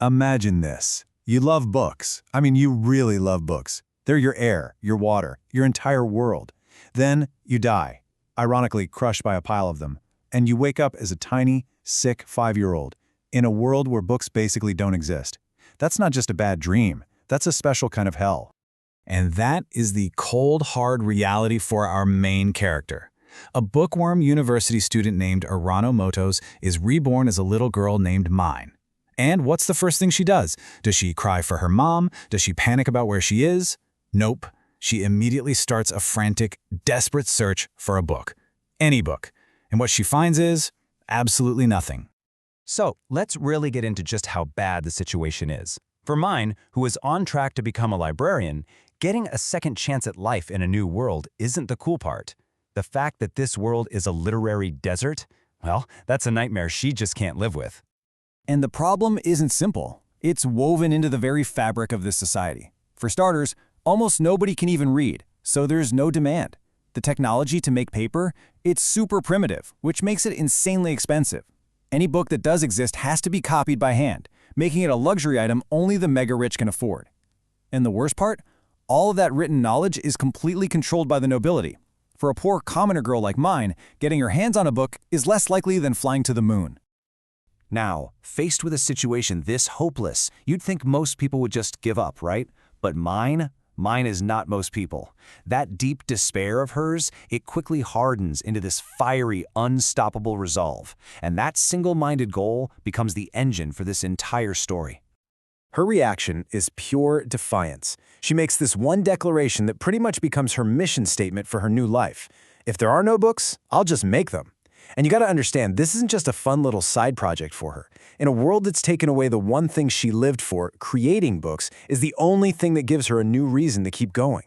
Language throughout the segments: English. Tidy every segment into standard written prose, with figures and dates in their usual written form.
Imagine this. You love books. I mean, you really love books. They're your air, your water, your entire world. Then you die, ironically crushed by a pile of them, and you wake up as a tiny, sick 5-year-old in a world where books basically don't exist. That's not just a bad dream. That's a special kind of hell. And that is the cold, hard reality for our main character. A Bookworm University student named Arano Motos is reborn as a little girl named Mine. And what's the first thing she does? Does she cry for her mom? Does she panic about where she is? Nope. She immediately starts a frantic, desperate search for a book. Any book. And what she finds is absolutely nothing. So, let's really get into just how bad the situation is. For Mine, who is on track to become a librarian, getting a second chance at life in a new world isn't the cool part. The fact that this world is a literary desert, well, that's a nightmare she just can't live with. And the problem isn't simple. It's woven into the very fabric of this society. For starters, almost nobody can even read, so there's no demand. The technology to make paper, it's super primitive, which makes it insanely expensive. Any book that does exist has to be copied by hand, making it a luxury item only the mega-rich can afford. And the worst part? All of that written knowledge is completely controlled by the nobility. For a poor commoner girl like Mine, getting her hands on a book is less likely than flying to the moon. Now, faced with a situation this hopeless, you'd think most people would just give up, right? But Mine is not most people. That deep despair of hers, it quickly hardens into this fiery, unstoppable resolve. And that single-minded goal becomes the engine for this entire story. Her reaction is pure defiance. She makes this one declaration that pretty much becomes her mission statement for her new life. If there are no books, I'll just make them. And you gotta understand, this isn't just a fun little side project for her. In a world that's taken away the one thing she lived for, creating books is the only thing that gives her a new reason to keep going.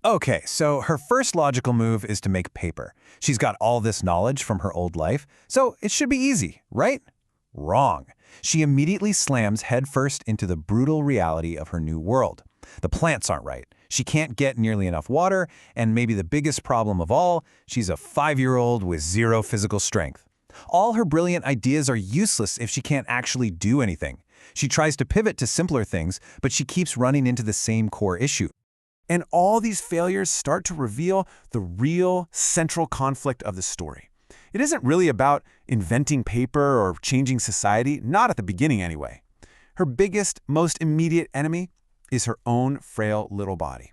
Okay, so her first logical move is to make paper. She's got all this knowledge from her old life, so it should be easy, right? Wrong. She immediately slams headfirst into the brutal reality of her new world. The plants aren't right. She can't get nearly enough water, and maybe the biggest problem of all, she's a 5-year-old with zero physical strength. All her brilliant ideas are useless if she can't actually do anything. She tries to pivot to simpler things, but she keeps running into the same core issue. And all these failures start to reveal the real central conflict of the story. It isn't really about inventing paper or changing society, not at the beginning anyway. Her biggest, most immediate enemy is her own frail little body.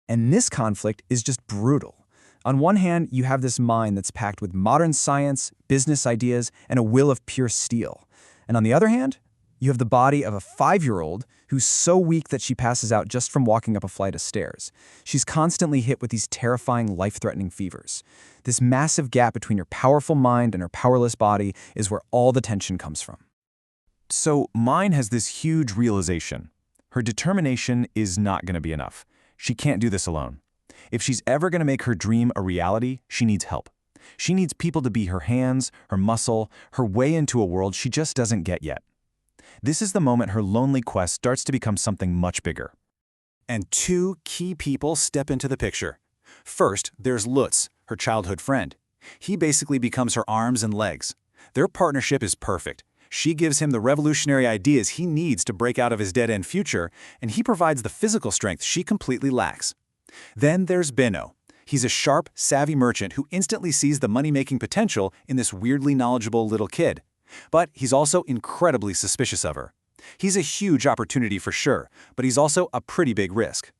And this conflict is just brutal. On one hand, you have this mind that's packed with modern science, business ideas, and a will of pure steel. And on the other hand, you have the body of a 5-year-old who's so weak that she passes out just from walking up a flight of stairs. She's constantly hit with these terrifying, life-threatening fevers. This massive gap between her powerful mind and her powerless body is where all the tension comes from. So Mine has this huge realization. Her determination is not going to be enough. She can't do this alone. If she's ever going to make her dream a reality, she needs help. She needs people to be her hands, her muscle, her way into a world she just doesn't get yet. This is the moment her lonely quest starts to become something much bigger. And two key people step into the picture. First, there's Lutz, her childhood friend. He basically becomes her arms and legs. Their partnership is perfect. She gives him the revolutionary ideas he needs to break out of his dead-end future, and he provides the physical strength she completely lacks. Then there's Benno. He's a sharp, savvy merchant who instantly sees the money-making potential in this weirdly knowledgeable little kid. But he's also incredibly suspicious of her. He's a huge opportunity for sure, but he's also a pretty big risk.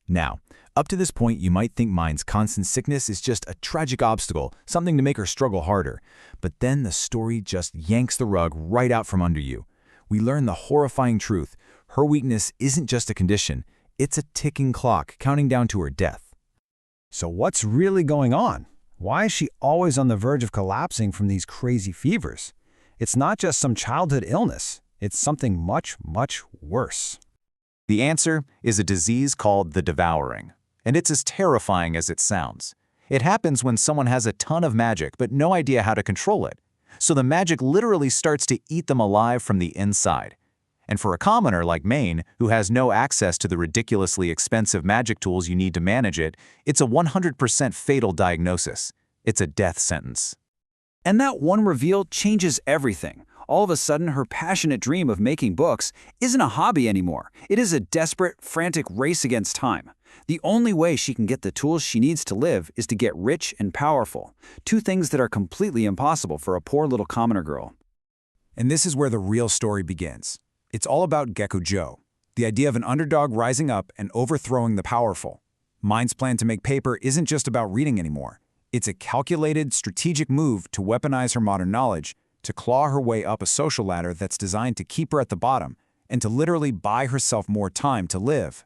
Now, up to this point, you might think Mine's constant sickness is just a tragic obstacle, something to make her struggle harder. But then the story just yanks the rug right out from under you. We learn the horrifying truth. Her weakness isn't just a condition. It's a ticking clock counting down to her death. So what's really going on? Why is she always on the verge of collapsing from these crazy fevers? It's not just some childhood illness. It's something much, much worse. The answer is a disease called the devouring. And it's as terrifying as it sounds. It happens when someone has a ton of magic but no idea how to control it. So the magic literally starts to eat them alive from the inside. And for a commoner like Maine, who has no access to the ridiculously expensive magic tools you need to manage it, it's a 100% fatal diagnosis. It's a death sentence. And that one reveal changes everything. All of a sudden, her passionate dream of making books isn't a hobby anymore. It is a desperate, frantic race against time. The only way she can get the tools she needs to live is to get rich and powerful, two things that are completely impossible for a poor little commoner girl. And this is where the real story begins. It's all about Gekujo, the idea of an underdog rising up and overthrowing the powerful. Mind's plan to make paper isn't just about reading anymore. It's a calculated, strategic move to weaponize her modern knowledge, to claw her way up a social ladder that's designed to keep her at the bottom, and to literally buy herself more time to live.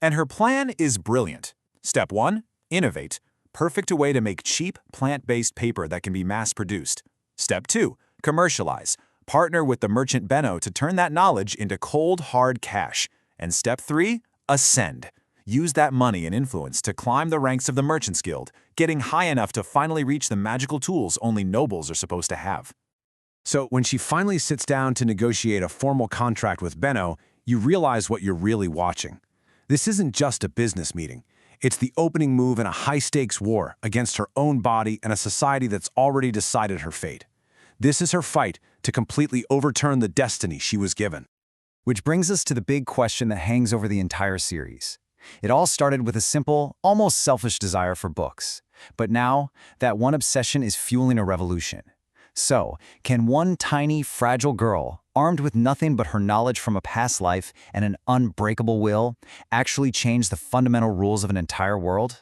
And her plan is brilliant. Step 1, innovate. Perfect a way to make cheap, plant-based paper that can be mass-produced. Step 2, commercialize. Partner with the merchant Benno to turn that knowledge into cold, hard cash. And step 3, ascend. Use that money and influence to climb the ranks of the Merchants Guild, getting high enough to finally reach the magical tools only nobles are supposed to have. So when she finally sits down to negotiate a formal contract with Benno, you realize what you're really watching. This isn't just a business meeting. It's the opening move in a high-stakes war against her own body and a society that's already decided her fate. This is her fight to completely overturn the destiny she was given. Which brings us to the big question that hangs over the entire series. It all started with a simple, almost selfish desire for books. But now, that one obsession is fueling a revolution. So, can one tiny, fragile girl, armed with nothing but her knowledge from a past life and an unbreakable will, actually change the fundamental rules of an entire world?